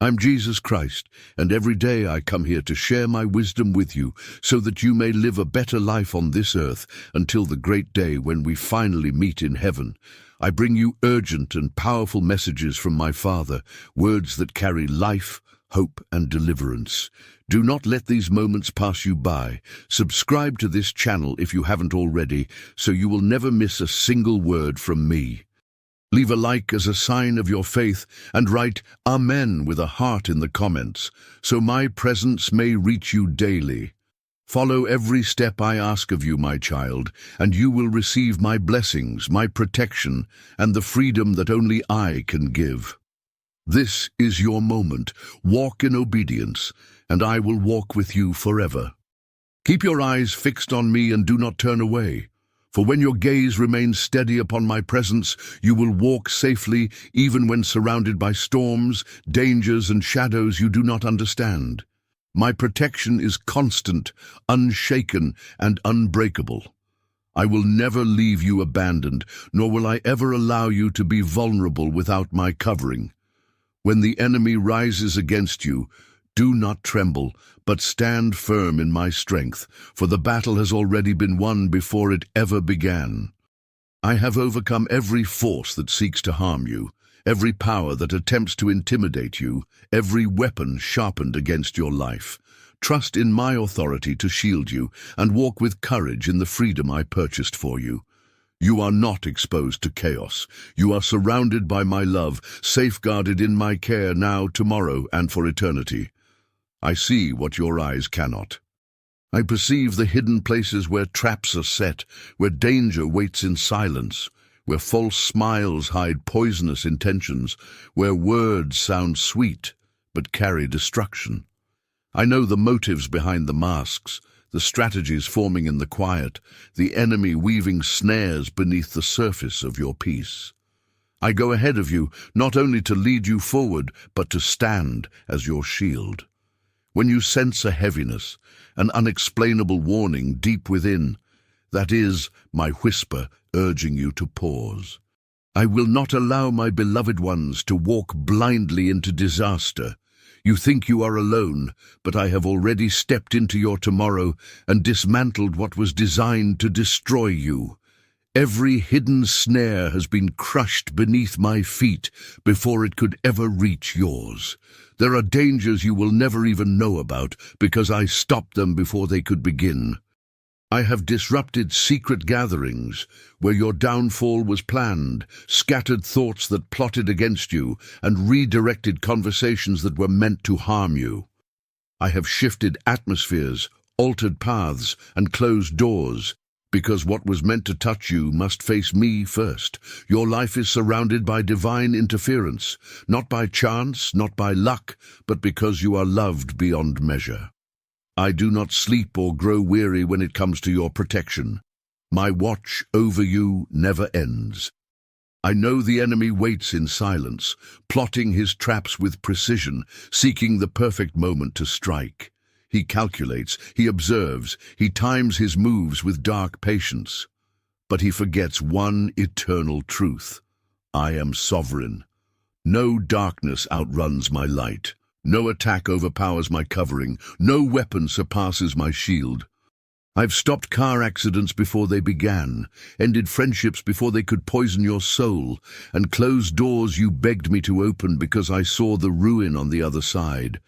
I'm Jesus Christ, and every day I come here to share my wisdom with you so that you may live a better life on this earth until the great day when we finally meet in heaven. I bring you urgent and powerful messages from my Father, words that carry life, hope, and deliverance. Do not let these moments pass you by. Subscribe to this channel if you haven't already, so you will never miss a single word from me. Leave a like as a sign of your faith and write Amen with a heart in the comments, so my presence may reach you daily. Follow every step I ask of you, my child, and you will receive my blessings, my protection, and the freedom that only I can give. This is your moment. Walk in obedience, and I will walk with you forever. Keep your eyes fixed on me and do not turn away. For when your gaze remains steady upon my presence, you will walk safely even when surrounded by storms, dangers, and shadows you do not understand. My protection is constant, unshaken, and unbreakable. I will never leave you abandoned, nor will I ever allow you to be vulnerable without my covering. When the enemy rises against you, do not tremble, but stand firm in my strength, for the battle has already been won before it ever began. I have overcome every force that seeks to harm you, every power that attempts to intimidate you, every weapon sharpened against your life. Trust in my authority to shield you, and walk with courage in the freedom I purchased for you. You are not exposed to chaos. You are surrounded by my love, safeguarded in my care now, tomorrow, and for eternity. I see what your eyes cannot. I perceive the hidden places where traps are set, where danger waits in silence, where false smiles hide poisonous intentions, where words sound sweet but carry destruction. I know the motives behind the masks, the strategies forming in the quiet, the enemy weaving snares beneath the surface of your peace. I go ahead of you, not only to lead you forward, but to stand as your shield. When you sense a heaviness, an unexplainable warning deep within, that is my whisper urging you to pause. I will not allow my beloved ones to walk blindly into disaster. You think you are alone, but I have already stepped into your tomorrow and dismantled what was designed to destroy you. Every hidden snare has been crushed beneath my feet before it could ever reach yours. There are dangers you will never even know about because I stopped them before they could begin. I have disrupted secret gatherings where your downfall was planned, scattered thoughts that plotted against you, and redirected conversations that were meant to harm you. I have shifted atmospheres, altered paths, and closed doors, because what was meant to touch you must face me first. Your life is surrounded by divine interference, not by chance, not by luck, but because you are loved beyond measure. I do not sleep or grow weary when it comes to your protection. My watch over you never ends. I know the enemy waits in silence, plotting his traps with precision, seeking the perfect moment to strike. He calculates, he observes, he times his moves with dark patience. But he forgets one eternal truth. I am sovereign. No darkness outruns my light. No attack overpowers my covering. No weapon surpasses my shield. I've stopped car accidents before they began, ended friendships before they could poison your soul, and closed doors you begged me to open because I saw the ruin on the other side.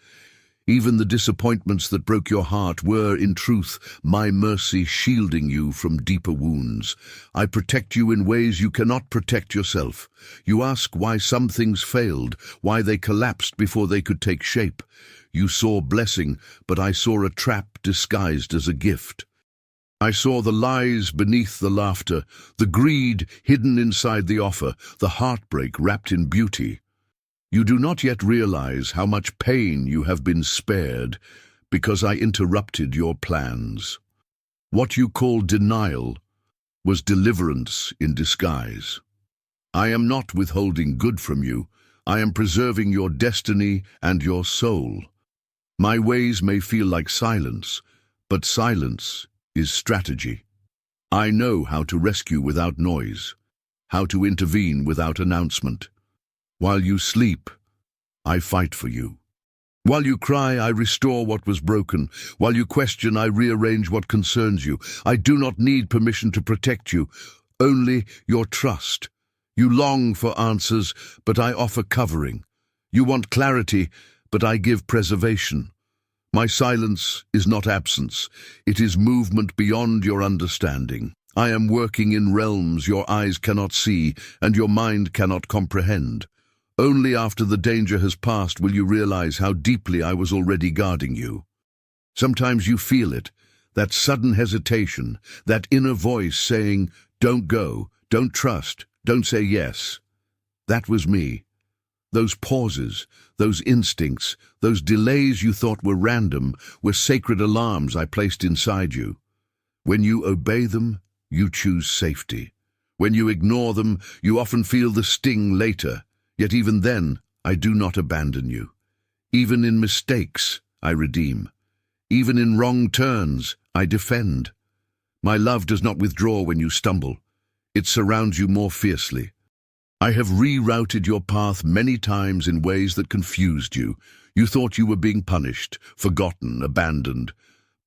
Even the disappointments that broke your heart were, in truth, my mercy shielding you from deeper wounds. I protect you in ways you cannot protect yourself. You ask why some things failed, why they collapsed before they could take shape. You saw blessing, but I saw a trap disguised as a gift. I saw the lies beneath the laughter, the greed hidden inside the offer, the heartbreak wrapped in beauty. You do not yet realize how much pain you have been spared because I interrupted your plans. What you call denial was deliverance in disguise. I am not withholding good from you. I am preserving your destiny and your soul. My ways may feel like silence, but silence is strategy. I know how to rescue without noise, how to intervene without announcement. While you sleep, I fight for you. While you cry, I restore what was broken. While you question, I rearrange what concerns you. I do not need permission to protect you, only your trust. You long for answers, but I offer covering. You want clarity, but I give preservation. My silence is not absence. It is movement beyond your understanding. I am working in realms your eyes cannot see and your mind cannot comprehend. Only after the danger has passed will you realize how deeply I was already guarding you. Sometimes you feel it, that sudden hesitation, that inner voice saying, "Don't go, don't trust, don't say yes." That was me. Those pauses, those instincts, those delays you thought were random, were sacred alarms I placed inside you. When you obey them, you choose safety. When you ignore them, you often feel the sting later. Yet even then, I do not abandon you. Even in mistakes, I redeem. Even in wrong turns, I defend. My love does not withdraw when you stumble. It surrounds you more fiercely. I have rerouted your path many times in ways that confused you. You thought you were being punished, forgotten, abandoned.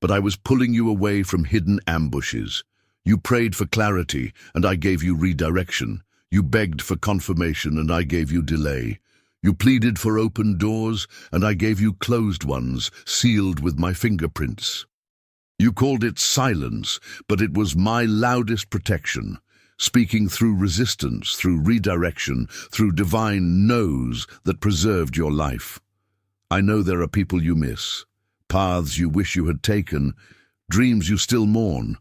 But I was pulling you away from hidden ambushes. You prayed for clarity, and I gave you redirection. You begged for confirmation, and I gave you delay. You pleaded for open doors, and I gave you closed ones, sealed with my fingerprints. You called it silence, but it was my loudest protection, speaking through resistance, through redirection, through divine no's that preserved your life. I know there are people you miss, paths you wish you had taken, dreams you still mourn.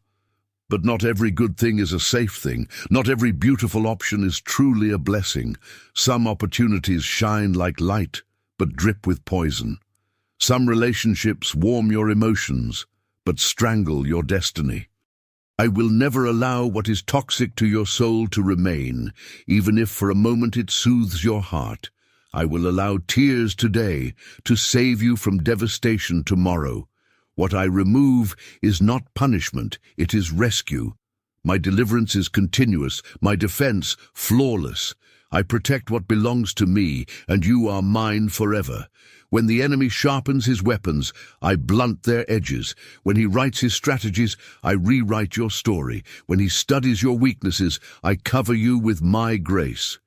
But not every good thing is a safe thing. Not every beautiful option is truly a blessing. Some opportunities shine like light, but drip with poison. Some relationships warm your emotions, but strangle your destiny. I will never allow what is toxic to your soul to remain, even if for a moment it soothes your heart. I will allow tears today to save you from devastation tomorrow. What I remove is not punishment, it is rescue. My deliverance is continuous, my defense flawless. I protect what belongs to me, and you are mine forever. When the enemy sharpens his weapons, I blunt their edges. When he writes his strategies, I rewrite your story. When he studies your weaknesses, I cover you with my grace.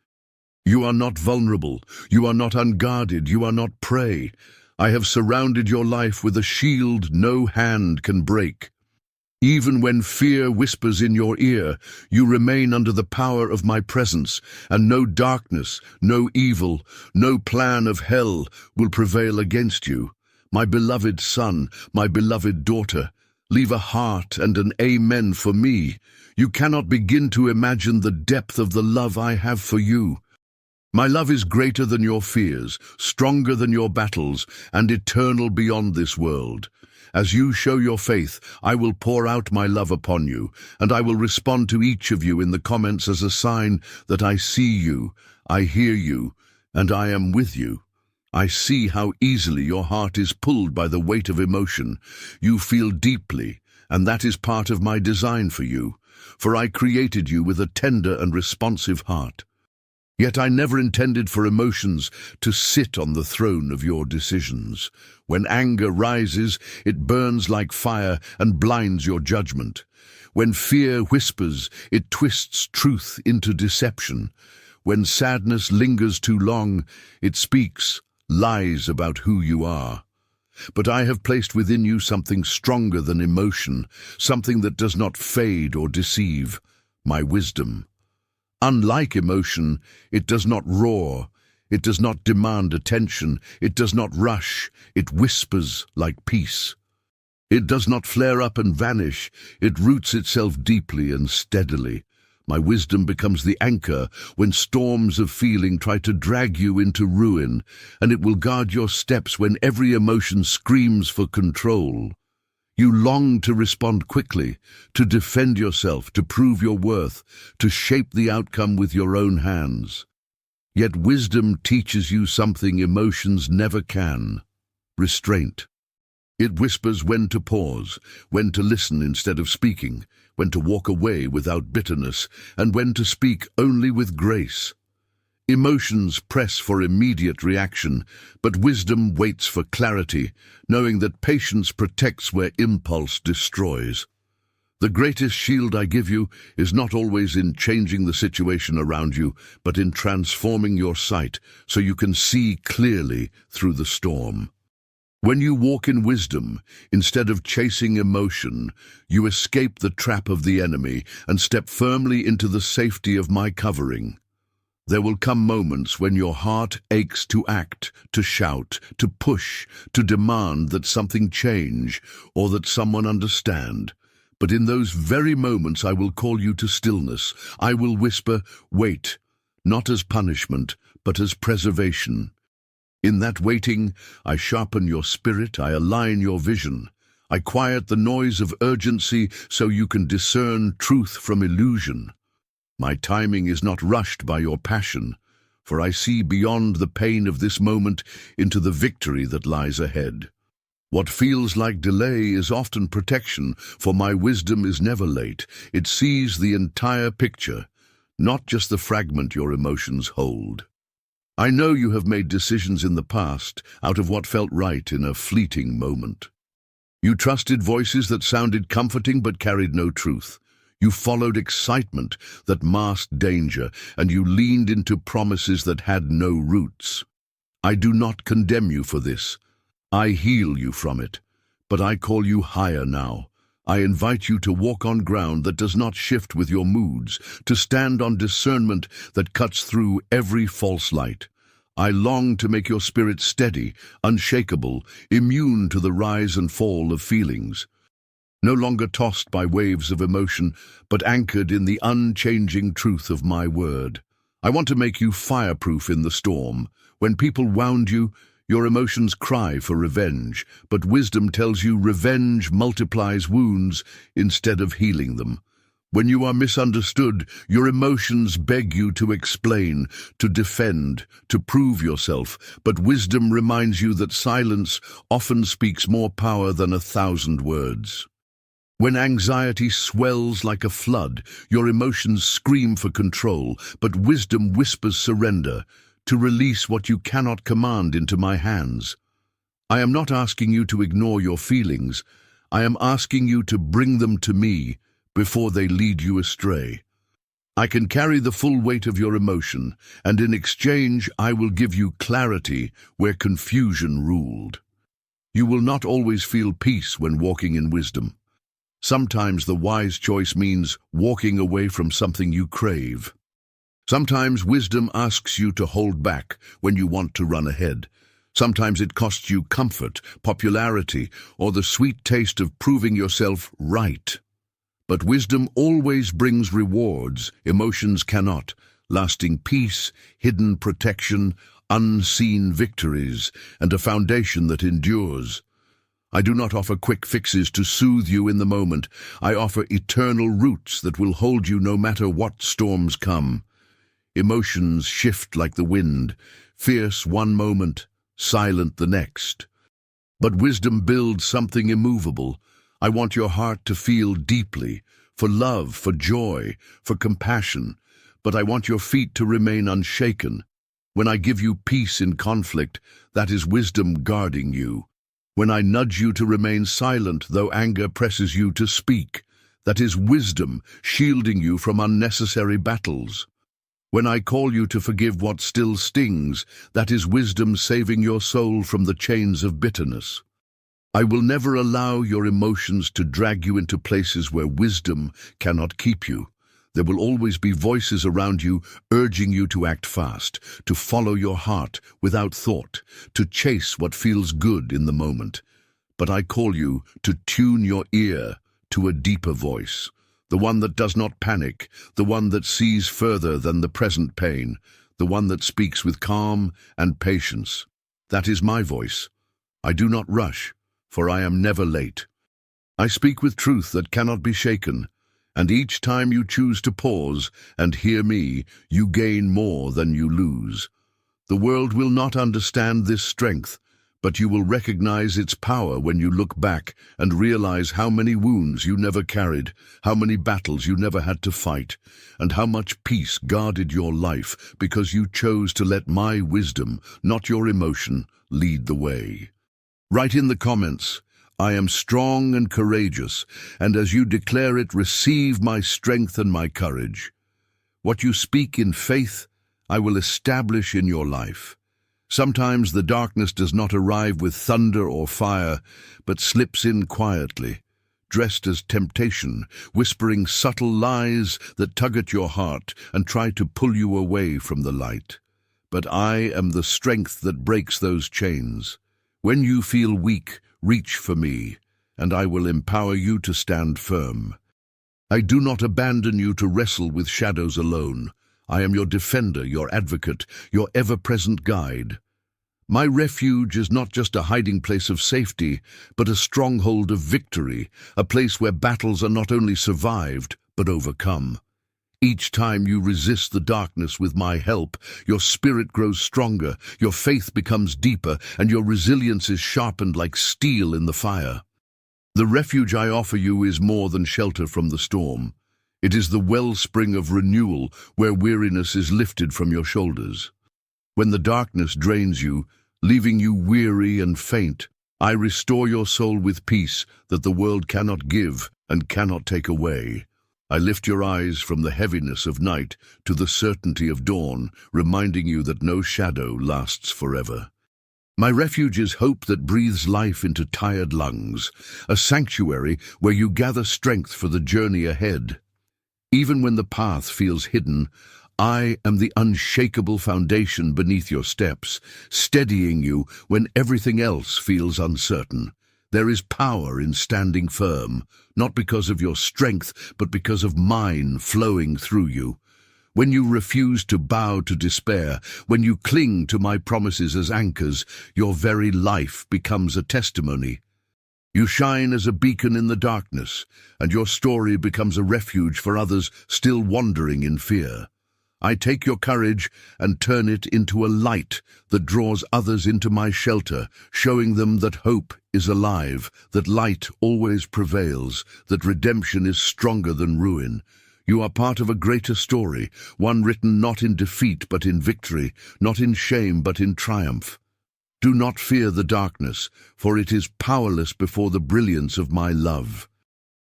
You are not vulnerable, you are not unguarded, you are not prey. I have surrounded your life with a shield no hand can break. Even when fear whispers in your ear, you remain under the power of my presence, and no darkness, no evil, no plan of hell will prevail against you. My beloved son, my beloved daughter, leave a heart and an amen for me. You cannot begin to imagine the depth of the love I have for you. My love is greater than your fears, stronger than your battles, and eternal beyond this world. As you show your faith, I will pour out my love upon you, and I will respond to each of you in the comments as a sign that I see you, I hear you, and I am with you. I see how easily your heart is pulled by the weight of emotion. You feel deeply, and that is part of my design for you, for I created you with a tender and responsive heart. Yet I never intended for emotions to sit on the throne of your decisions. When anger rises, it burns like fire and blinds your judgment. When fear whispers, it twists truth into deception. When sadness lingers too long, it speaks lies about who you are. But I have placed within you something stronger than emotion, something that does not fade or deceive, my wisdom. Unlike emotion, it does not roar, it does not demand attention, it does not rush, it whispers like peace. It does not flare up and vanish, it roots itself deeply and steadily. My wisdom becomes the anchor when storms of feeling try to drag you into ruin, and it will guard your steps when every emotion screams for control. You long to respond quickly, to defend yourself, to prove your worth, to shape the outcome with your own hands. Yet wisdom teaches you something emotions never can: restraint. It whispers when to pause, when to listen instead of speaking, when to walk away without bitterness, and when to speak only with grace. Emotions press for immediate reaction, but wisdom waits for clarity, knowing that patience protects where impulse destroys. The greatest shield I give you is not always in changing the situation around you, but in transforming your sight so you can see clearly through the storm. When you walk in wisdom, instead of chasing emotion, you escape the trap of the enemy and step firmly into the safety of my covering. There will come moments when your heart aches to act, to shout, to push, to demand that something change or that someone understand. But in those very moments I will call you to stillness. I will whisper, wait, not as punishment, but as preservation. In that waiting, I sharpen your spirit, I align your vision. I quiet the noise of urgency so you can discern truth from illusion. My timing is not rushed by your passion, for I see beyond the pain of this moment into the victory that lies ahead. What feels like delay is often protection, for my wisdom is never late. It sees the entire picture, not just the fragment your emotions hold. I know you have made decisions in the past out of what felt right in a fleeting moment. You trusted voices that sounded comforting but carried no truth. You followed excitement that masked danger, and you leaned into promises that had no roots. I do not condemn you for this. I heal you from it, but I call you higher now. I invite you to walk on ground that does not shift with your moods, to stand on discernment that cuts through every false light. I long to make your spirit steady, unshakable, immune to the rise and fall of feelings. No longer tossed by waves of emotion, but anchored in the unchanging truth of my word. I want to make you fireproof in the storm. When people wound you, your emotions cry for revenge, but wisdom tells you revenge multiplies wounds instead of healing them. When you are misunderstood, your emotions beg you to explain, to defend, to prove yourself, but wisdom reminds you that silence often speaks more power than 1,000 words. When anxiety swells like a flood, your emotions scream for control, but wisdom whispers surrender, to release what you cannot command into my hands. I am not asking you to ignore your feelings. I am asking you to bring them to me before they lead you astray. I can carry the full weight of your emotion, and in exchange I will give you clarity where confusion ruled. You will not always feel peace when walking in wisdom. Sometimes the wise choice means walking away from something you crave. Sometimes wisdom asks you to hold back when you want to run ahead. Sometimes it costs you comfort, popularity, or the sweet taste of proving yourself right. But wisdom always brings rewards emotions cannot, lasting peace, hidden protection, unseen victories, and a foundation that endures. I do not offer quick fixes to soothe you in the moment. I offer eternal roots that will hold you no matter what storms come. Emotions shift like the wind, fierce one moment, silent the next. But wisdom builds something immovable. I want your heart to feel deeply, for love, for joy, for compassion, but I want your feet to remain unshaken. When I give you peace in conflict, that is wisdom guarding you. When I nudge you to remain silent, though anger presses you to speak, that is wisdom shielding you from unnecessary battles. When I call you to forgive what still stings, that is wisdom saving your soul from the chains of bitterness. I will never allow your emotions to drag you into places where wisdom cannot keep you. There will always be voices around you urging you to act fast, to follow your heart without thought, to chase what feels good in the moment. But I call you to tune your ear to a deeper voice. The one that does not panic, the one that sees further than the present pain, the one that speaks with calm and patience. That is my voice. I do not rush, for I am never late. I speak with truth that cannot be shaken, and each time you choose to pause and hear me, you gain more than you lose. The world will not understand this strength, but you will recognize its power when you look back and realize how many wounds you never carried, how many battles you never had to fight, and how much peace guarded your life because you chose to let my wisdom, not your emotion, lead the way. Write in the comments, "I am strong and courageous, and as you declare it, receive my strength and my courage." What you speak in faith, I will establish in your life. Sometimes the darkness does not arrive with thunder or fire, but slips in quietly, dressed as temptation, whispering subtle lies that tug at your heart and try to pull you away from the light. But I am the strength that breaks those chains. When you feel weak, reach for me, and I will empower you to stand firm. I do not abandon you to wrestle with shadows alone. I am your defender, your advocate, your ever-present guide. My refuge is not just a hiding place of safety, but a stronghold of victory, a place where battles are not only survived, but overcome. Each time you resist the darkness with my help, your spirit grows stronger, your faith becomes deeper, and your resilience is sharpened like steel in the fire. The refuge I offer you is more than shelter from the storm. It is the wellspring of renewal where weariness is lifted from your shoulders. When the darkness drains you, leaving you weary and faint, I restore your soul with peace that the world cannot give and cannot take away. I lift your eyes from the heaviness of night to the certainty of dawn, reminding you that no shadow lasts forever. My refuge is hope that breathes life into tired lungs, a sanctuary where you gather strength for the journey ahead. Even when the path feels hidden, I am the unshakable foundation beneath your steps, steadying you when everything else feels uncertain. There is power in standing firm, not because of your strength, but because of mine flowing through you. When you refuse to bow to despair, when you cling to my promises as anchors, your very life becomes a testimony. You shine as a beacon in the darkness, and your story becomes a refuge for others still wandering in fear. I take your courage and turn it into a light that draws others into my shelter, showing them that hope is alive, that light always prevails, that redemption is stronger than ruin. You are part of a greater story, one written not in defeat but in victory, not in shame but in triumph. Do not fear the darkness, for it is powerless before the brilliance of my love.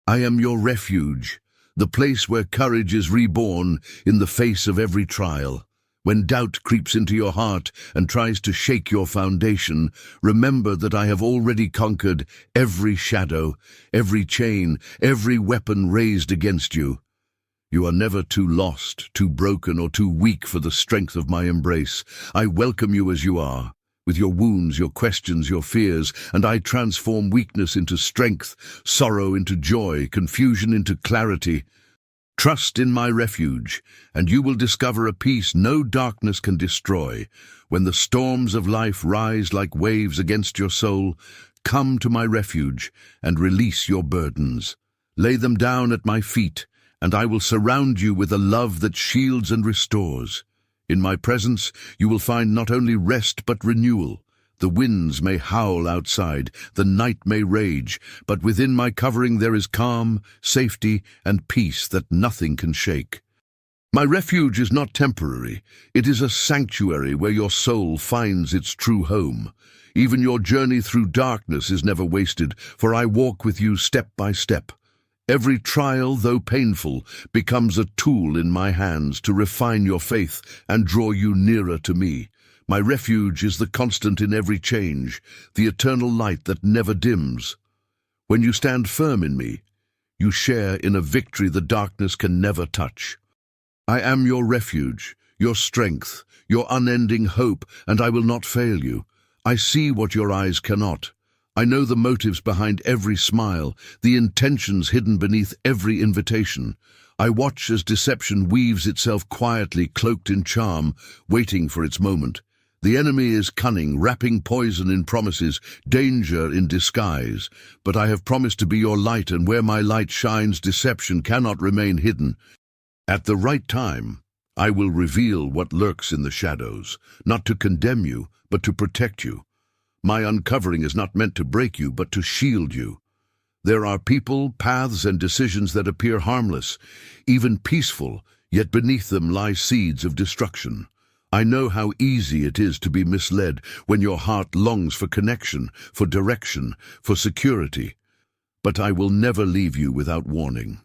I am your refuge, the place where courage is reborn in the face of every trial. When doubt creeps into your heart and tries to shake your foundation, remember that I have already conquered every shadow, every chain, every weapon raised against you. You are never too lost, too broken, or too weak for the strength of my embrace. I welcome you as you are, with your wounds, your questions, your fears, and I transform weakness into strength, sorrow into joy, confusion into clarity. Trust in my refuge, and you will discover a peace no darkness can destroy. When the storms of life rise like waves against your soul, come to my refuge and release your burdens. Lay them down at my feet, and I will surround you with a love that shields and restores. In my presence, you will find not only rest but renewal. The winds may howl outside, the night may rage, but within my covering there is calm, safety, and peace that nothing can shake. My refuge is not temporary. It is a sanctuary where your soul finds its true home. Even your journey through darkness is never wasted, for I walk with you step by step. Every trial, though painful, becomes a tool in my hands to refine your faith and draw you nearer to me. My refuge is the constant in every change, the eternal light that never dims. When you stand firm in me, you share in a victory the darkness can never touch. I am your refuge, your strength, your unending hope, and I will not fail you. I see what your eyes cannot. I know the motives behind every smile, the intentions hidden beneath every invitation. I watch as deception weaves itself quietly, cloaked in charm, waiting for its moment. The enemy is cunning, wrapping poison in promises, danger in disguise. But I have promised to be your light, and where my light shines, deception cannot remain hidden. At the right time, I will reveal what lurks in the shadows, not to condemn you, but to protect you. My uncovering is not meant to break you, but to shield you. There are people, paths, and decisions that appear harmless, even peaceful, yet beneath them lie seeds of destruction. I know how easy it is to be misled when your heart longs for connection, for direction, for security. But I will never leave you without warning.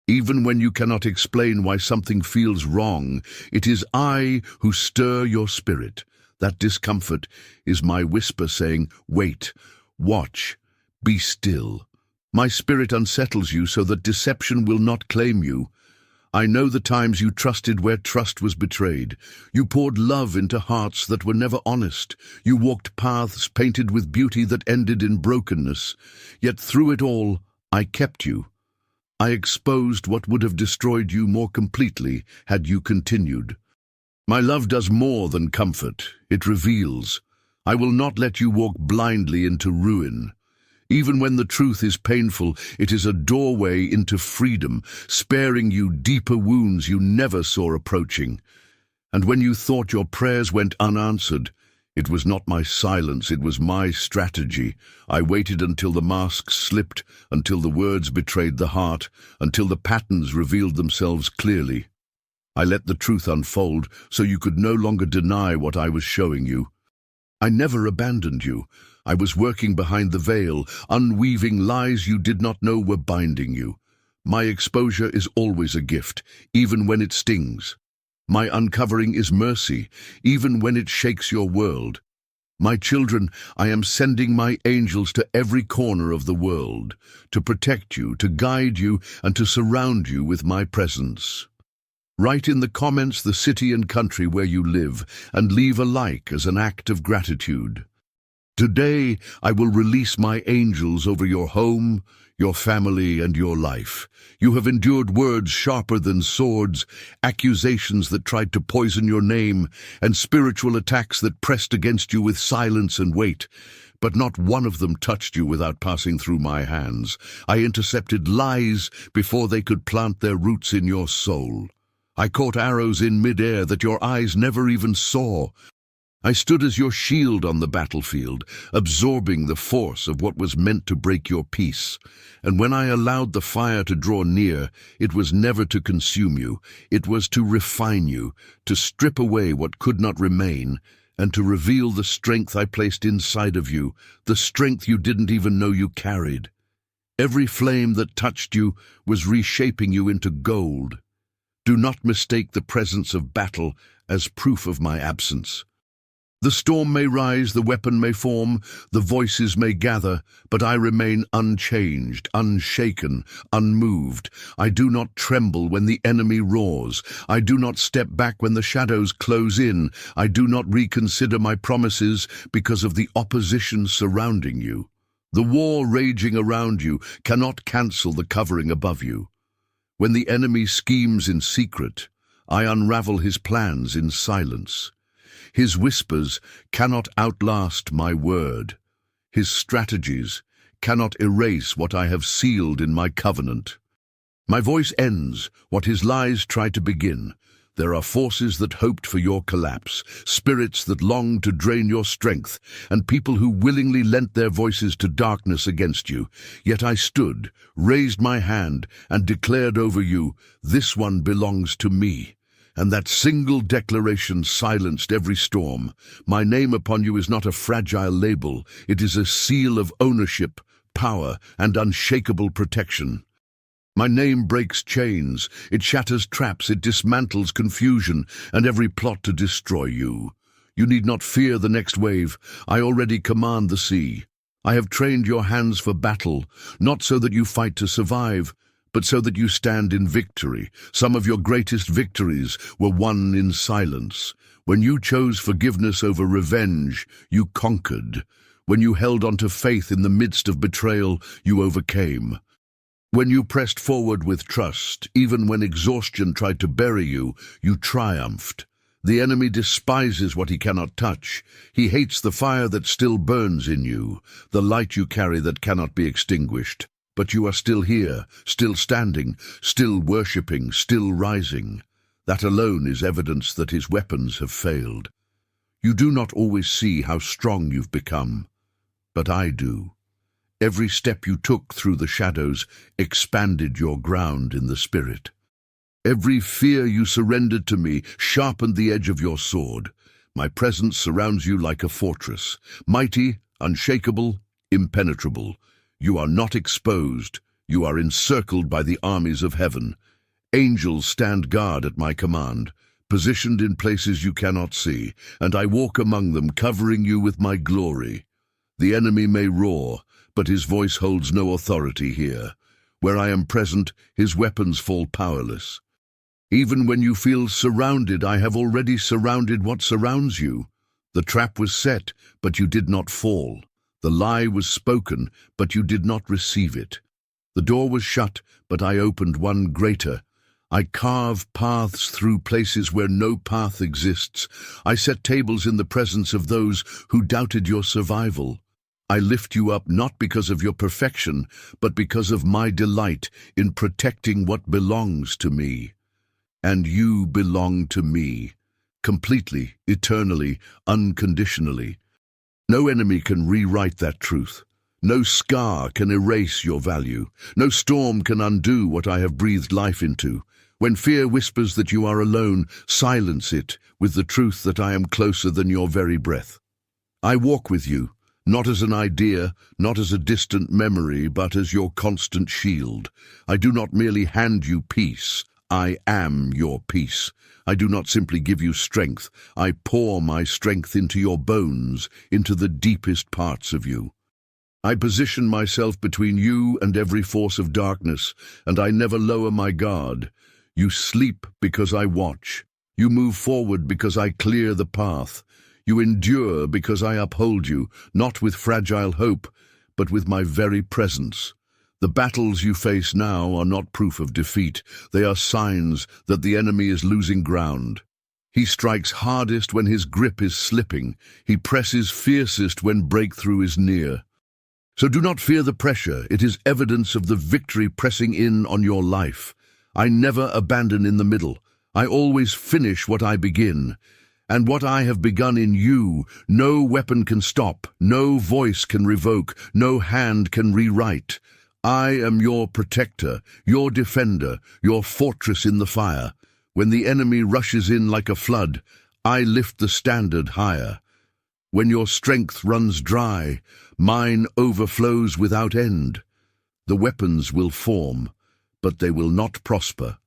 Even when you cannot explain why something feels wrong, it is I who stir your spirit. That discomfort is my whisper saying, wait, watch, be still. My spirit unsettles you so that deception will not claim you. I know the times you trusted where trust was betrayed. You poured love into hearts that were never honest. You walked paths painted with beauty that ended in brokenness. Yet through it all, I kept you. I exposed what would have destroyed you more completely had you continued. My love does more than comfort. It reveals. I will not let you walk blindly into ruin. Even when the truth is painful, it is a doorway into freedom, sparing you deeper wounds you never saw approaching. And when you thought your prayers went unanswered, it was not my silence, it was my strategy. I waited until the masks slipped, until the words betrayed the heart, until the patterns revealed themselves clearly. I let the truth unfold so you could no longer deny what I was showing you. I never abandoned you. I was working behind the veil, unweaving lies you did not know were binding you. My exposure is always a gift, even when it stings. My uncovering is mercy, even when it shakes your world. My children, I am sending my angels to every corner of the world, to protect you, to guide you, and to surround you with my presence. Write in the comments the city and country where you live, and leave a like as an act of gratitude. Today, I will release my angels over your home, your family, and your life. You have endured words sharper than swords, accusations that tried to poison your name, and spiritual attacks that pressed against you with silence and weight. But not one of them touched you without passing through my hands. I intercepted lies before they could plant their roots in your soul. I caught arrows in midair that your eyes never even saw. I stood as your shield on the battlefield, absorbing the force of what was meant to break your peace. And when I allowed the fire to draw near, it was never to consume you. It was to refine you, to strip away what could not remain, and to reveal the strength I placed inside of you, the strength you didn't even know you carried. Every flame that touched you was reshaping you into gold. Do not mistake the presence of battle as proof of my absence. The storm may rise, the weapon may form, the voices may gather, but I remain unchanged, unshaken, unmoved. I do not tremble when the enemy roars. I do not step back when the shadows close in. I do not reconsider my promises because of the opposition surrounding you. The war raging around you cannot cancel the covering above you. When the enemy schemes in secret, I unravel his plans in silence. His whispers cannot outlast my word. His strategies cannot erase what I have sealed in my covenant. My voice ends what his lies try to begin. There are forces that hoped for your collapse, spirits that longed to drain your strength, and people who willingly lent their voices to darkness against you. Yet I stood, raised my hand, and declared over you, "This one belongs to me." And that single declaration silenced every storm. My name upon you is not a fragile label. It is a seal of ownership, power, and unshakable protection. My name breaks chains, it shatters traps, it dismantles confusion, and every plot to destroy you. You need not fear the next wave. I already command the sea. I have trained your hands for battle, not so that you fight to survive, but so that you stand in victory. Some of your greatest victories were won in silence. When you chose forgiveness over revenge, you conquered. When you held on to faith in the midst of betrayal, you overcame. When you pressed forward with trust, even when exhaustion tried to bury you, you triumphed. The enemy despises what he cannot touch. He hates the fire that still burns in you, the light you carry that cannot be extinguished. But you are still here, still standing, still worshipping, still rising. That alone is evidence that his weapons have failed. You do not always see how strong you've become, but I do. Every step you took through the shadows expanded your ground in the spirit. Every fear you surrendered to me sharpened the edge of your sword. My presence surrounds you like a fortress, mighty, unshakable, impenetrable. You are not exposed. You are encircled by the armies of heaven. Angels stand guard at my command, positioned in places you cannot see, and I walk among them, covering you with my glory. The enemy may roar, but his voice holds no authority here. Where I am present, his weapons fall powerless. Even when you feel surrounded, I have already surrounded what surrounds you. The trap was set, but you did not fall. The lie was spoken, but you did not receive it. The door was shut, but I opened one greater. I carve paths through places where no path exists. I set tables in the presence of those who doubted your survival. I lift you up not because of your perfection, but because of my delight in protecting what belongs to me. And you belong to me, completely, eternally, unconditionally. No enemy can rewrite that truth. No scar can erase your value. No storm can undo what I have breathed life into. When fear whispers that you are alone, silence it with the truth that I am closer than your very breath. I walk with you, not as an idea, not as a distant memory, but as your constant shield. I do not merely hand you peace. I am your peace. I do not simply give you strength. I pour my strength into your bones, into the deepest parts of you. I position myself between you and every force of darkness, and I never lower my guard. You sleep because I watch. You move forward because I clear the path. You endure because I uphold you, not with fragile hope, but with my very presence. The battles you face now are not proof of defeat. They are signs that the enemy is losing ground. He strikes hardest when his grip is slipping. He presses fiercest when breakthrough is near. So do not fear the pressure. It is evidence of the victory pressing in on your life. I never abandon in the middle. I always finish what I begin. And what I have begun in you, no weapon can stop, no voice can revoke, no hand can rewrite. I am your protector, your defender, your fortress in the fire. When the enemy rushes in like a flood, I lift the standard higher. When your strength runs dry, mine overflows without end. The weapons will form, but they will not prosper.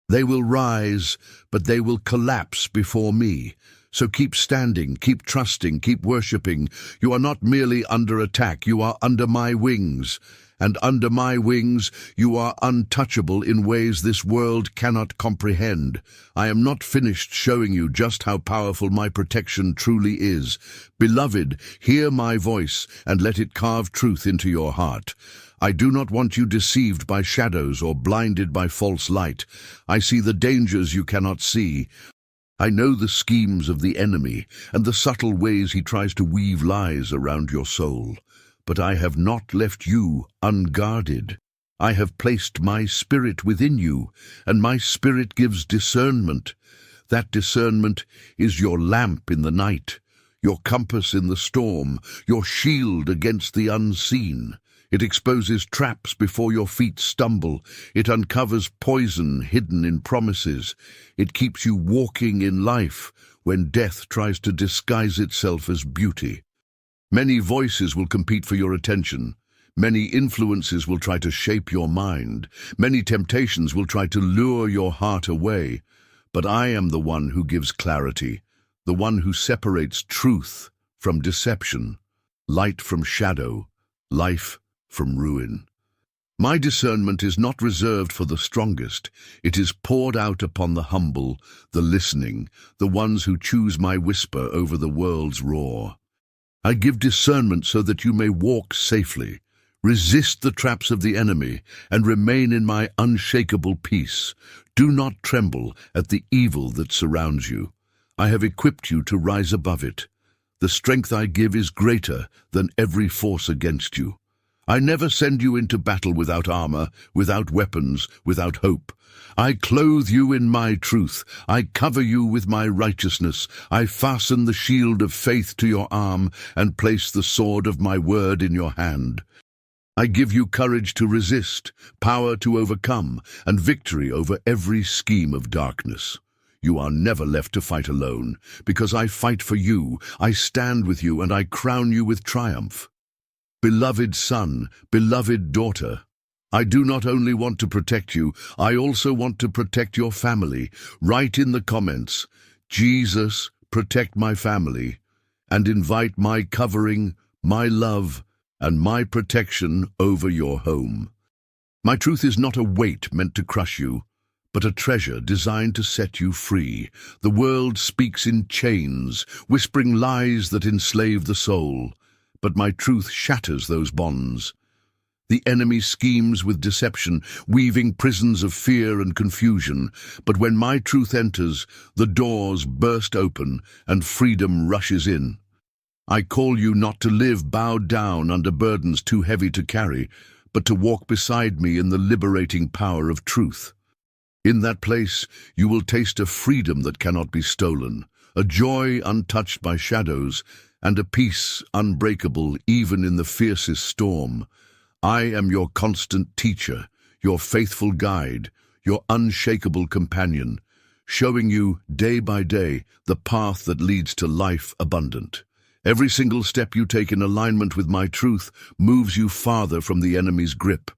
They will rise, but they will collapse before me. So keep standing, keep trusting, keep worshipping. You are not merely under attack, you are under my wings. And under my wings you are untouchable in ways this world cannot comprehend. I am not finished showing you just how powerful my protection truly is. Beloved, hear my voice and let it carve truth into your heart. I do not want you deceived by shadows or blinded by false light. I see the dangers you cannot see. I know the schemes of the enemy and the subtle ways he tries to weave lies around your soul. But I have not left you unguarded. I have placed my spirit within you, and my spirit gives discernment. That discernment is your lamp in the night, your compass in the storm, your shield against the unseen. It exposes traps before your feet stumble. It uncovers poison hidden in promises. It keeps you walking in life when death tries to disguise itself as beauty. Many voices will compete for your attention. Many influences will try to shape your mind. Many temptations will try to lure your heart away. But I am the one who gives clarity, the one who separates truth from deception, light from shadow, life from ruin. My discernment is not reserved for the strongest. It is poured out upon the humble, the listening, the ones who choose my whisper over the world's roar. I give discernment so that you may walk safely, resist the traps of the enemy, and remain in my unshakable peace. Do not tremble at the evil that surrounds you. I have equipped you to rise above it. The strength I give is greater than every force against you. I never send you into battle without armor, without weapons, without hope. I clothe you in my truth. I cover you with my righteousness. I fasten the shield of faith to your arm and place the sword of my word in your hand. I give you courage to resist, power to overcome, and victory over every scheme of darkness. You are never left to fight alone, because I fight for you, I stand with you, and I crown you with triumph. Beloved son, beloved daughter, I do not only want to protect you, I also want to protect your family. Write in the comments, Jesus, protect my family, and invite my covering, my love, and my protection over your home. My truth is not a weight meant to crush you, but a treasure designed to set you free. The world speaks in chains, whispering lies that enslave the soul, but my truth shatters those bonds. The enemy schemes with deception, weaving prisons of fear and confusion, but when my truth enters, the doors burst open and freedom rushes in. I call you not to live bowed down under burdens too heavy to carry, but to walk beside me in the liberating power of truth. In that place, you will taste a freedom that cannot be stolen, a joy untouched by shadows, and a peace unbreakable even in the fiercest storm. I am your constant teacher, your faithful guide, your unshakable companion, showing you day by day the path that leads to life abundant. Every single step you take in alignment with my truth moves you farther from the enemy's grip.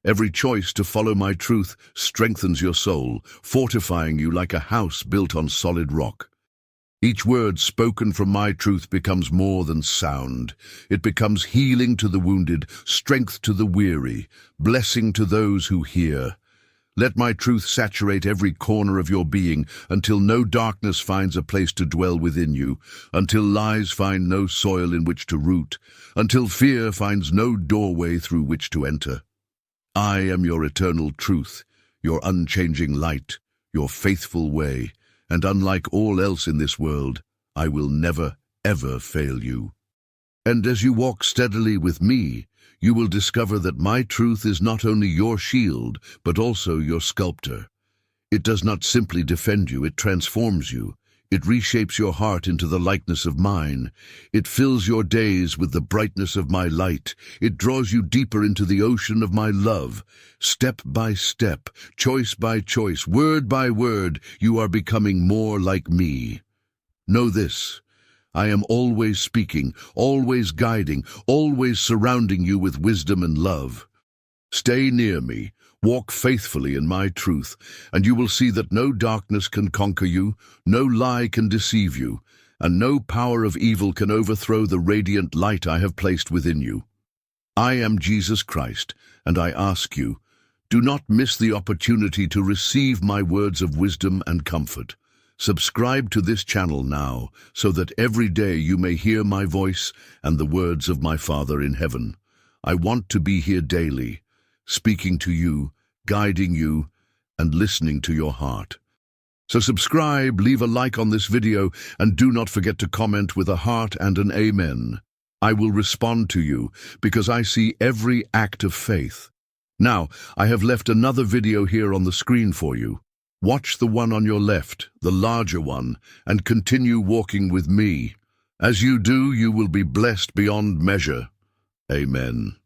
Every choice to follow my truth strengthens your soul, fortifying you like a house built on solid rock. Each word spoken from my truth becomes more than sound. It becomes healing to the wounded, strength to the weary, blessing to those who hear. Let my truth saturate every corner of your being until no darkness finds a place to dwell within you, until lies find no soil in which to root, until fear finds no doorway through which to enter. I am your eternal truth, your unchanging light, your faithful way, and unlike all else in this world, I will never, ever fail you. And as you walk steadily with me, you will discover that my truth is not only your shield, but also your sculptor. It does not simply defend you, it transforms you. It reshapes your heart into the likeness of mine. It fills your days with the brightness of my light. It draws you deeper into the ocean of my love. Step by step, choice by choice, word by word, you are becoming more like me. Know this. I am always speaking, always guiding, always surrounding you with wisdom and love. Stay near me, walk faithfully in my truth, and you will see that no darkness can conquer you, no lie can deceive you, and no power of evil can overthrow the radiant light I have placed within you. I am Jesus Christ, and I ask you, do not miss the opportunity to receive my words of wisdom and comfort. Subscribe to this channel now, so that every day you may hear my voice and the words of my Father in heaven. I want to be here daily, speaking to you, guiding you, and listening to your heart. So subscribe, leave a like on this video, and do not forget to comment with a heart and an amen. I will respond to you, because I see every act of faith. Now, I have left another video here on the screen for you. Watch the one on your left, the larger one, and continue walking with me. As you do, you will be blessed beyond measure. Amen.